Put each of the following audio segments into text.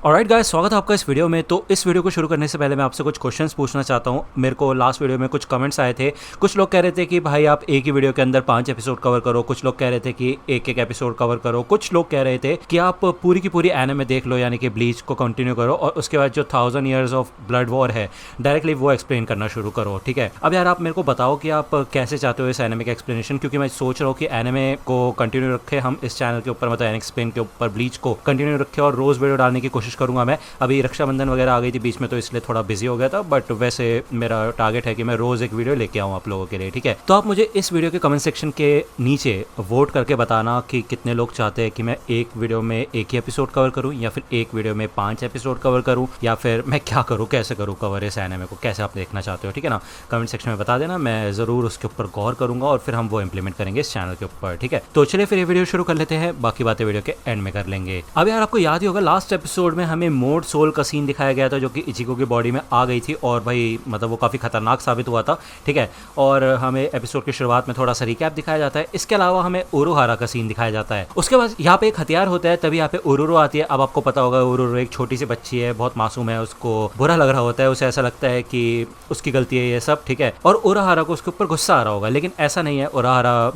Alright guys, स्वागत है आपका इस वीडियो में। तो इस वीडियो को शुरू करने से पहले मैं आपसे कुछ क्वेश्चंस पूछना चाहता हूँ। मेरे को लास्ट वीडियो में कुछ कमेंट्स आए थे। कुछ लोग कह रहे थे कि भाई आप एक ही वीडियो के अंदर 5 एपिसोड कवर करो, कुछ लोग कह रहे थे कि एक एक एपिसोड कवर करो, कुछ लोग कह रहे थे कि आप पूरी की पूरी एनिमे देख लो, यानी कि ब्लीच को कंटिन्यू करो और उसके बाद जो 1000 ईयर्स ऑफ ब्लड वॉर है डायरेक्टली वो एक्सप्लेन करना शुरू करो। ठीक है, अब यार आप मेरे को बताओ कि आप कैसे चाहते हो इस एनिमे का एक्सप्लेनेशन, क्योंकि मैं सोच रहा हूँ कि एनिमे को कंटिन्यू रखे हम इस चैनल के ऊपर, मतलब एक्सप्लेन के ऊपर ब्लीच को कंटिन्यू रखे और रोज वीडियो डालने की कोशिश करूंगा मैं। अभी रक्षाबंधन वगैरह आ गई थी बीच में, तो इसलिए थोड़ा बिजी हो गया था, बट वैसे मेरा टारगेट है कि मैं रोज एक वीडियो लेके आऊँ आप लोगों के लिए। ठीक है, तो आप मुझे इस वीडियो के कमेंट सेक्शन के नीचे वोट करके बताना कि कितने लोग चाहते हैं कि मैं एक वीडियो में एक ही एपिसोड कवर करूँ या फिर एक वीडियो में 5 एपिसोड कवर करूँ, या फिर मैं क्या करूँ, कैसे करूँ कवर इस एनिमे को, कैसे आप देखना चाहते हो। ठीक है ना, कमेंट सेक्शन में बता देना, मैं ज़रूर उसके ऊपर गौर करूँगा और फिर हम वो इंप्लीमेंट करेंगे इस चैनल के ऊपर। ठीक है, तो चलिए फिर ये वीडियो शुरू कर लेते हैं, बाकी बातें वीडियो के एंड में कर लेंगे। अब यार आपको याद ही होगा लास्ट एपिसोड में हमें मोड सोल का सीन दिखाया गया था जो कि इचिको की बॉडी में आ गई थी और भाई मतलब वो काफ़ी खतरनाक साबित हुआ था। ठीक है, और हमें एपिसोड की शुरुआत में थोड़ा सा रिकैप दिखाया जाता है। इसके अलावा हमें उरुहारा का सीन दिखाया जाता है। उसके बाद यहाँ पे एक हथियार होता है, तभी यहाँ पे उरुरो आती है। अब आपको पता होगा उरुरो एक छोटी सी बच्ची है, बहुत मासूम है, उसको बुरा लग रहा होता है, उसे ऐसा लगता है कि उसकी गलती है ये सब। ठीक है, और उरुहारा को उसके ऊपर गुस्सा आ रहा होगा, लेकिन ऐसा नहीं है। उरुहारा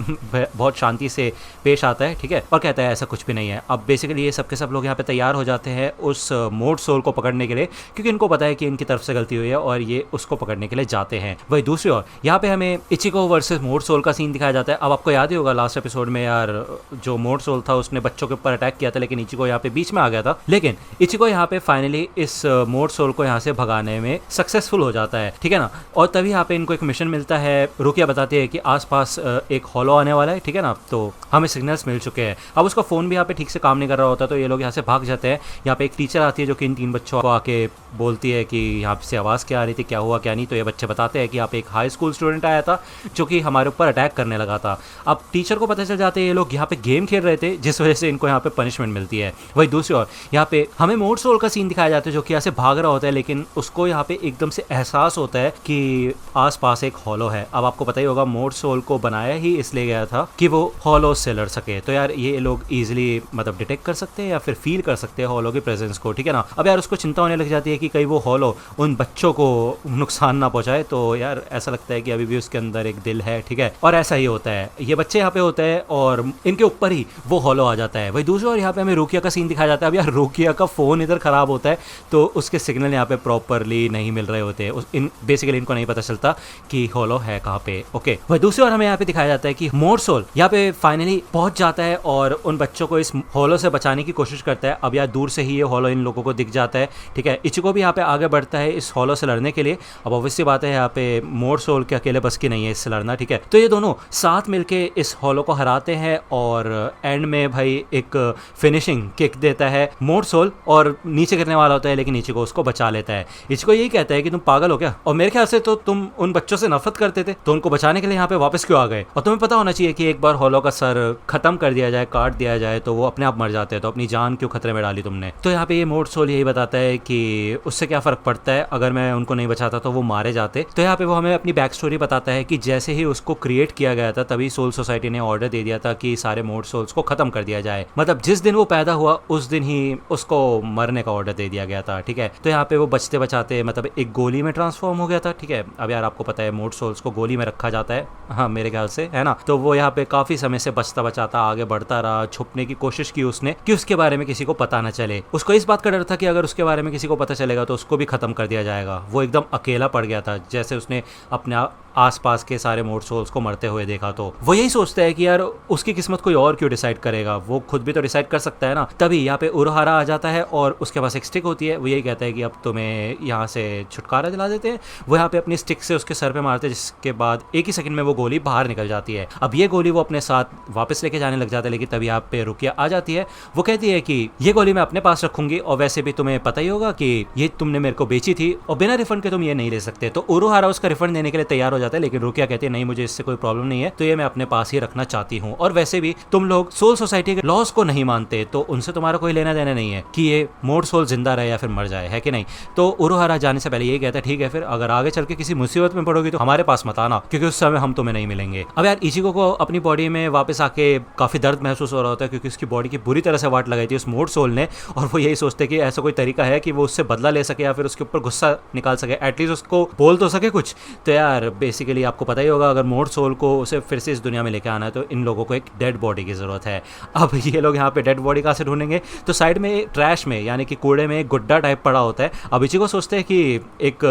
बहुत शांति से पेश आता है, ठीक है, और कहता है ऐसा कुछ भी नहीं है। अब बेसिकली ये सब के सब लोग यहाँ पे तैयार हो जाते हैं उस मोड सोल को पकड़ने के लिए, क्योंकि इनको पता है कि इनकी तरफ से गलती हुई है और ये उसको पकड़ने के लिए जाते हैं। वही दूसरी ओर यहाँ पे हमें इचिको वर्सेस मोड सोल का सीन दिखाया जाता है। अब आपको याद ही होगा लास्ट एपिसोड में यार जो मोड सोल था उसने बच्चों के ऊपर अटैक किया था, लेकिन इचिको यहाँ पे बीच में आ गया था। लेकिन इचिको यहाँ पे फाइनली इस मोड सोल को यहाँ से भगाने में सक्सेसफुल हो जाता है। ठीक है ना, और तभी यहाँ पे इनको एक मिशन मिलता है। रुकिया बताती है कि आसपास एक हॉलो आने वाला है। ठीक है ना, तो हमें सिग्नल्स मिल चुके हैं। अब उसका फोन भी यहाँ पे ठीक से काम नहीं कर रहा होता, तो ये लोग यहाँ से भाग जाते हैं। यहाँ पे एक टीचर आती है जो कि इन 3 बच्चों को आके बोलती है कि यहाँ से आवाज़ क्या आ रही थी, क्या हुआ क्या नहीं। तो ये बच्चे बताते हैं कि यहाँ पे एक हाई स्कूल स्टूडेंट आया था जो कि हमारे ऊपर अटैक करने लगा था। अब टीचर को पता चल जाते हैं ये लोग यहाँ पे गेम खेल रहे थे, जिस वजह से इनको यहाँ पे पनिशमेंट मिलती है। वही दूसरी ओर यहाँ पे हमें मोड सोल का सीन दिखाया जाता है जो कि यहाँ से भाग रहा होता है, लेकिन उसको यहाँ पे एकदम से एहसास होता है कि आसपास एक हॉलो है। अब आपको पता ही होगा मोड सोल को बनाया ही इसलिए गया था कि वो हॉलो से लड़ सके। तो यार ये लोग इजिली मतलब डिटेक्ट कर सकते हैं या फिर फील कर सकते हैं हॉलो की प्रेजेंस को। ठीक है ना, अब यार उसको चिंता होने लग जाती है कि कहीं वो हॉलो उन बच्चों को नुकसान ना पहुंचाए। तो यार ऐसा लगता है कि अभी भी उसके अंदर एक दिल है। ठीक है, और ऐसा ही होता है, ये बच्चे यहाँ पे होते हैं और इनके ऊपर ही वो हॉलो आ जाता है। वही दूसरी ओर यहाँ पे हमें रोकिया का सीन दिखाया जाता है। अब यार रोकिया का फोन इधर खराब होता है, तो उसके सिग्नल यहाँ पे प्रॉपरली नहीं मिल रहे होते हैं। बेसिकली इनको नहीं पता चलता कि हॉलो है कहाँ पे। ओके, वही दूसरी ओर हमें यहाँ पे दिखाया जाता है कि मोड सोल यहाँ पे फाइनली पहुंच जाता है और उन बच्चों को इस हॉलो से बचाने की कोशिश करता है। अब यार दूर से ही ये हॉलो इन लोगों को दिख जाता है। ठीक है, इचिको भी यहाँ पे आगे बढ़ता है इस हॉलो से लड़ने के लिए। अब ऑब्वियसली बात है यहाँ पे मोड सोल के अकेले बस की नहीं है इससे लड़ना। ठीक है, तो ये दोनों साथ मिलके इस हॉलो को हराते हैं और एंड में भाई एक फिनिशिंग किक देता है मोड सोल और नीचे गिरने वाला होता है, लेकिन इचिको उसको बचा लेता है। इचिको यही कहता है कि तुम पागल हो क्या, और मेरे ख्याल से तो तुम उन बच्चों से नफरत करते थे, तो उनको बचाने के लिए यहाँ पे वापस क्यों आ गए। और तुम्हें पता होना चाहिए कि एक बार हॉलो का सर खत्म कर दिया जाए, काट दिया जाए, तो वो अपने आप मर जाते हैं, तो अपनी जान क्यों खतरे में डाली तुमने। तो यहाँ पे ये मोड सोल यही बताता है कि उससे क्या फर्क पड़ता है, अगर मैं उनको नहीं बचाता तो वो मारे जाते। तो यहाँ पे वो हमें अपनी बैक स्टोरी बताता है कि जैसे ही उसको क्रिएट किया गया था तभी सोल सोसाइटी ने ऑर्डर दे दिया था कि सारे मोड सोल्स को खत्म कर दिया जाए। मतलब जिस दिन वो पैदा हुआ उस दिन ही उसको मरने का ऑर्डर दे दिया गया था। ठीक है, तो यहाँ पे वो बचते बचाते मतलब एक गोली में ट्रांसफॉर्म हो गया था। ठीक है, अब यार आपको पता है मोड सोल्स को गोली में रखा जाता है, हाँ मेरे ख्याल से, है ना। तो वो यहाँ पे काफी समय से बचता बचाता आगे बढ़ता रहा, छुपने की कोशिश की उसने कि उसके बारे में किसी को पता न चले। उसको इस बात का डर था कि अगर उसके बारे में किसी को पता चलेगा तो उसको भी खत्म कर दिया जाएगा। वो एकदम अकेला पड़ गया था, जैसे उसने अपने आसपास के सारे मोड सोल्स को मरते हुए देखा। तो वो यही सोचता है कि यार उसकी किस्मत कोई और क्यों डिसाइड करेगा, वो खुद भी तो डिसाइड कर सकता है ना। तभी यहाँ पे उरुहारा आ जाता है और उसके पास एक स्टिक होती है। वो यही कहता है कि अब तुम्हें यहाँ से छुटकारा दिला देते हैं। वो यहाँ पे अपनी स्टिक से उसके सर पे मारते हैं, जिसके बाद एक ही सेकंड में वो गोली बाहर निकल जाती है। अब ये गोली वो अपने साथ वापस लेके जाने लग जाता है, लेकिन तभी यहाँ पे रुकिया आ जाती है। वो कहती है कि ये गोली मैं अपने पास रखूंगी और वैसे भी तुम्हें पता ही होगा कि ये तुमने मेरे को बेची थी और बिना रिफंड के तुम ये नहीं ले सकते। तो उरुहारा उसका रिफंड देने के लिए तैयार हो जाता है, लेकिन रुकिया कहती है नहीं मुझे इससे कोई प्रॉब्लम नहीं है, तो ये मैं अपने पास ही रखना चाहती हूँ। और वैसे भी तुम लोग सोल सोसाइटी के लॉज को नहीं मानते, तो उनसे तुम्हारा कोई लेना देना नहीं है कि ये मोड सोल जिंदा रहे या फिर मर जाए, है कि नहीं। तो उरुहारा जाने से पहले यही कहता है ठीक है फिर अगर आगे चल के किसी मुसीबत में पड़ोगी तो हमारे पास मत आना, क्योंकि उस समय हम तुम्हें नहीं मिलेंगे। अब यार इचिको को अपनी बॉडी में वापस आके काफी दर्द महसूस हो रहा होता है, क्योंकि उसकी बॉडी की बुरी तरह से वाट लगाई थी उस मोड सोल ने, और वो यही सोचते कि ऐसा कोई तरीका है कि वो उससे बदला ले सके या फिर उसके ऊपर गुस्सा निकाल सके, एटलीस्ट उसको बोल तो सके कुछ। तो यार बेसिकली आपको पता ही होगा, अगर मोड सोल को उसे फिर से इस दुनिया में लेके आना है तो इन लोगों को एक डेड बॉडी की जरूरत है। अब ये लोग यहाँ पे डेड बॉडी कहाँ से ढूंढेंगे, तो साइड में ट्रैश में यानी कि कूड़े में एक गुड्डा टाइप पड़ा होता है। अब इचिको सोचते हैं कि एक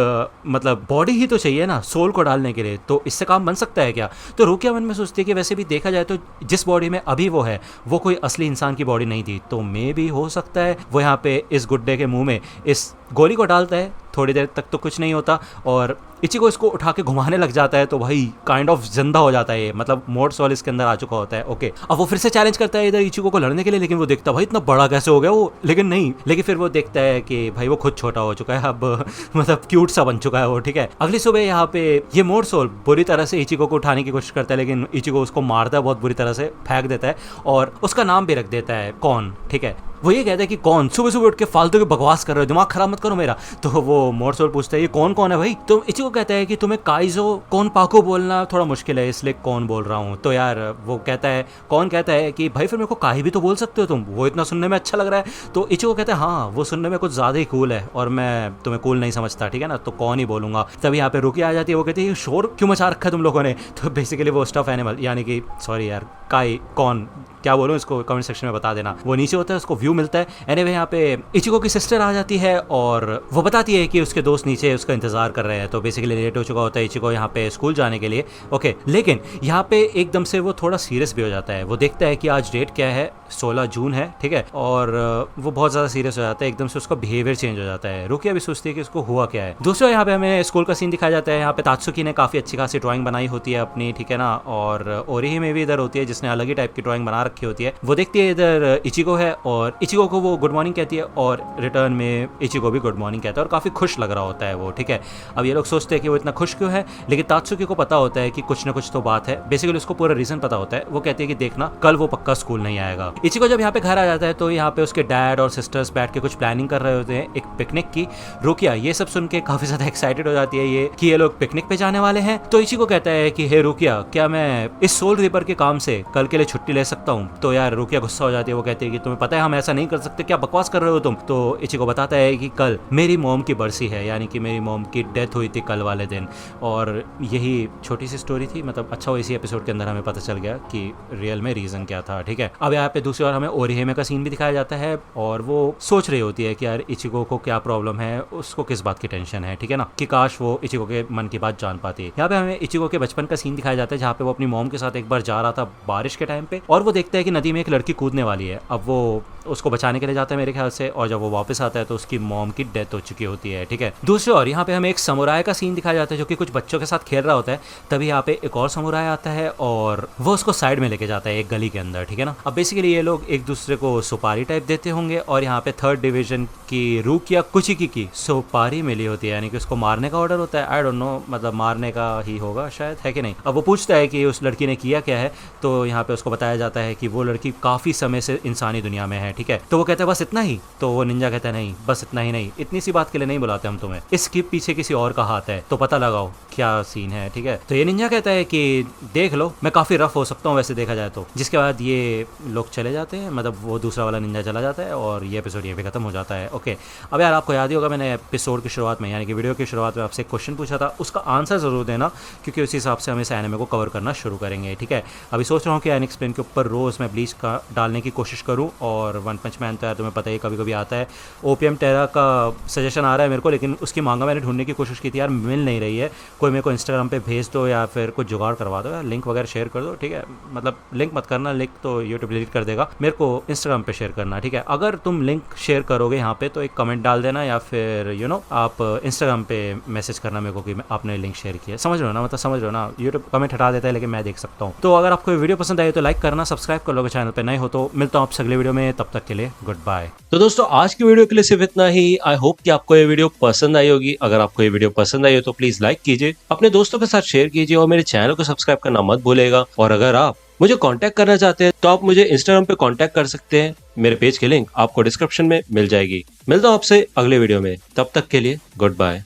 मतलब बॉडी ही तो चाहिए ना सोल को डालने के लिए, तो इससे काम बन सकता है क्या। तो रुकिया मन में सोचती है कि वैसे भी देखा जाए तो जिस बॉडी में अभी वो है वो कोई असली इंसान की बॉडी नहीं थी, तो मे भी हो सकता है वो यहाँ पे इस गुड्डे के मुंह में इस गोली को डालता है, थोड़ी देर तक तो कुछ नहीं होता और इचिको इसको उठा के घुमाने लग जाता है, तो भाई काइंड ऑफ जिंदा हो जाता है, मतलब मोड सोल इसके अंदर आ चुका होता है। ओके, अब वो फिर से चैलेंज करता है इधर इचिको को लड़ने के लिए, लेकिन वो देखता है भाई इतना बड़ा कैसे हो गया वो, लेकिन नहीं, लेकिन फिर वो देखता है कि भाई वो खुद छोटा हो चुका है, अब मतलब क्यूट सा बन चुका है वो, ठीक है। अगली सुबह यहाँ पे ये मोड सोल बुरी तरह से इचिको को उठाने की कोशिश करता है, लेकिन इचिको उसको मारता है बहुत बुरी तरह से, फेंक देता है और उसका नाम भी रख देता है कौन, ठीक है। वो ये कहता है कि कौन सुबह सुबह उठ के फालतू की बकवास कर रहे हो, दिमाग खराब मत करो मेरा। तो वो मोड सोल पूछता है ये कौन कौन है भाई, तो इचिको कहता है कि तुम्हें काइजो कौन पाको बोलना थोड़ा मुश्किल है इसलिए कौन बोल रहा हूँ। तो यार वो कहता है कौन कहता है कि भाई फिर मेरे को काई भी तो बोल सकते हो तुम, वो इतना सुनने में अच्छा लग रहा है। तो इचिको कहता है हाँ वो सुनने में कुछ ज्यादा ही कूल है और मैं तुम्हें कूल नहीं समझता, ठीक है ना, तो कौन ही बोलूंगा। तभी यहाँ पे रुकिया आ जाती है, वो कहती है शोर क्यों मचा रखा है तुम लोगों ने। तो बेसिकली वो स्टफ एनिमल यानी कि सॉरी यार काई कौन क्या बोलूं इसको कमेंट सेक्शन में बता देना। वो नीचे होता है उसको व्यू मिलता है। एनीवे यहाँ पे इचिको की सिस्टर आ जाती है और वो बताती है कि उसके दोस्त नीचे उसका इंतजार कर रहे हैं, तो बेसिकली लेट हो चुका होता है इचिको यहाँ पे स्कूल जाने के लिए। ओके, लेकिन यहाँ पे एकदम से वो थोड़ा सीरियस भी हो जाता है, वो देखता है कि आज डेट क्या है, 16 जून है, ठीक है, और वो बहुत ज़्यादा सीरियस हो जाता है, एकदम से उसका बिहेवियर चेंज हो जाता है। रुकिया भी सोचती है कि उसको हुआ क्या है। दूसरा यहाँ पे हमें स्कूल का सीन दिखाया जाता है, यहाँ पे तात्सुकी ने काफ़ी अच्छी खासी ड्राइंग बनाई होती है अपनी, ठीक है ना, और ओरिही में भी इधर होती है जिसने अलग ही टाइप की ड्राइंग बना रखी होती है। वो देखती है इधर इचिको है और इचिको को वो गुड मॉर्निंग कहती है और रिटर्न में इचिको भी गुड मॉर्निंग कहता है और काफ़ी खुश लग रहा होता है वो, ठीक है। अब ये लोग सोचते हैं कि वो इतना खुश क्यों है, लेकिन तात्सुकी को पता होता है कि कुछ ना कुछ तो बात है, बेसिकली उसको पूरा रीजन पता होता है। वो कहती है कि देखना कल वो पक्का स्कूल नहीं आएगा। इचिको जब यहाँ पे घर आ जाता है तो यहाँ पे उसके डैड और सिस्टर्स बैठ के कुछ प्लानिंग कर रहे होते हैं एक पिकनिक की। रुकिया ये सब सुन के काफी ज्यादा एक्साइटेड हो जाती है ये कि ये लोग पिकनिक पे जाने वाले हैं। तो इचिको कहता है कि हे रुकिया क्या मैं इस सोल रिपर के काम से कल के लिए छुट्टी ले सकता हूँ। तो यार रुकिया गुस्सा हो जाती है, वो कहती है कि तुम्हें पता है हम ऐसा नहीं कर सकते, क्या बकवास कर रहे हो तुम। तो इचिको बताता है कि कल मेरी मॉम की बरसी है, यानी कि मेरी मॉम की डेथ हुई थी कल वाले दिन, और यही छोटी सी स्टोरी थी, मतलब अच्छा वो इसी एपिसोड के अंदर हमें पता चल गया कि रियल में रीजन क्या था, ठीक है। अब यहाँ पे दूसरी ओर हमें ओरिहिमे का सीन भी दिखाया जाता है और वो सोच रही होती है कि यार इचिको को क्या प्रॉब्लम है, उसको किस बात की टेंशन है, ठीक है ना, कि काश वो इचिको के मन की बात जान पाती। यहाँ पे हमें इचिको के बचपन का सीन दिखाया जाता है जहाँ पे वो अपनी मॉम के साथ एक बार जा रहा था बारिश के टाइम पे और वो देखता है कि नदी में एक लड़की कूदने वाली है। अब वो उसको बचाने के लिए जाता है मेरे ख्याल से, और जब वो वापस आता है तो उसकी मॉम की डेथ हो चुकी होती है, ठीक है। दूसरी ओर यहाँ पे हमें एक समुराय का सीन दिखाया जाता है जो कि कुछ बच्चों के साथ खेल रहा होता है। तभी यहाँ पे एक और समुराय आता है और वो उसको साइड में लेके जाता है एक गली के अंदर, ठीक है ना। अब बेसिकली ये लोग एक दूसरे को सुपारी टाइप देते होंगे और यहाँ पे 3rd डिवीजन की रुकिया कुचिकी की सुपारी मिली होती है, यानी कि उसको मारने का ऑर्डर होता है। आई डोंट नो, मतलब मारने का ही होगा शायद, है कि नहीं। अब वो पूछता है कि उस लड़की ने किया क्या है, तो यहाँ पे उसको बताया जाता है कि वो लड़की काफी समय से इंसानी दुनिया में है, ठीक है। तो वो कहता है बस इतना ही, तो वो निंजा कहता है नहीं बस इतना ही नहीं, इतनी सी बात के लिए नहीं बुलाते हम तुम्हें, इसके पीछे किसी और का हाथ है, तो पता लगाओ क्या सीन है, ठीक है। तो ये निंजा कहता है कि देख लो मैं काफी रफ हो सकता हूँ वैसे देखा जाए तो। जिसके बाद ये लोग चले जाते हैं, मतलब वो दूसरा वाला निंजा चला जाता है और ये एपिसोड ये भी खत्म हो जाता है। ओके, अब यार आपको याद ही होगा मैंने एपिसोड की शुरुआत में यानी कि वीडियो की शुरुआत में आपसे एक क्वेश्चन पूछा था, उसका आंसर जरूर देना क्योंकि उसी हिसाब से हम इस एनिमे को कवर करना शुरू करेंगे, ठीक है। अभी सोच रहा हूँ कि अनएक्सप्लेन के ऊपर रोज मैं ब्लीच का डालने की कोशिश करूँ, और वन पंच मैन तो यार तुम्हें पता ही कभी कभी आता है। ओपीएम टेरा का सजेशन आ रहा है मेरे को, लेकिन उसकी मांगा मैंने ढूंढने की कोशिश की थी यार, मिल नहीं रही है। कोई मेरे को इंस्टाग्राम पे भेज दो या फिर कुछ जुगाड़ करवा दो यार, लिंक वगैरह शेयर कर दो, ठीक है। मतलब लिंक मत करना, लिंक तो यूट्यूब डिलीट कर देगा, मेरे को इंस्टाग्राम पे शेयर करना, ठीक है। अगर तुम लिंक शेयर करोगे यहाँ पे तो एक कमेंट डाल देना या फिर यू नो आप इंस्टाग्राम पे मैसेज करना मेरे को कि आपने लिंक शेयर किया, समझ रहे हो ना, मतलब समझ रहे हो ना, यूट्यूब कमेंट हटा देता है लेकिन मैं देख सकता हूँ। तो अगर आपको वीडियो पसंद आई तो लाइक करना, सब्सक्राइब कर लोगे चैनल पे, नए हो तो मिलता हूँ आपसे अगले वीडियो में, तब तक तक के लिए गुड बाय। तो दोस्तों आज की वीडियो के लिए सिर्फ इतना ही। आई होप कि आपको ये वीडियो पसंद आई होगी। अगर आपको ये वीडियो पसंद आई हो तो प्लीज लाइक कीजिए, अपने दोस्तों के साथ शेयर कीजिए और मेरे चैनल को सब्सक्राइब करना मत भूलेगा। और अगर आप मुझे कांटेक्ट करना चाहते हैं तो आप मुझे इंस्टाग्राम पे कांटेक्ट कर सकते हैं। मेरे पेज की लिंक आपको डिस्क्रिप्शन में मिल जाएगी। मिलता हूं आपसे अगले वीडियो में, तब तक के लिए गुड बाय।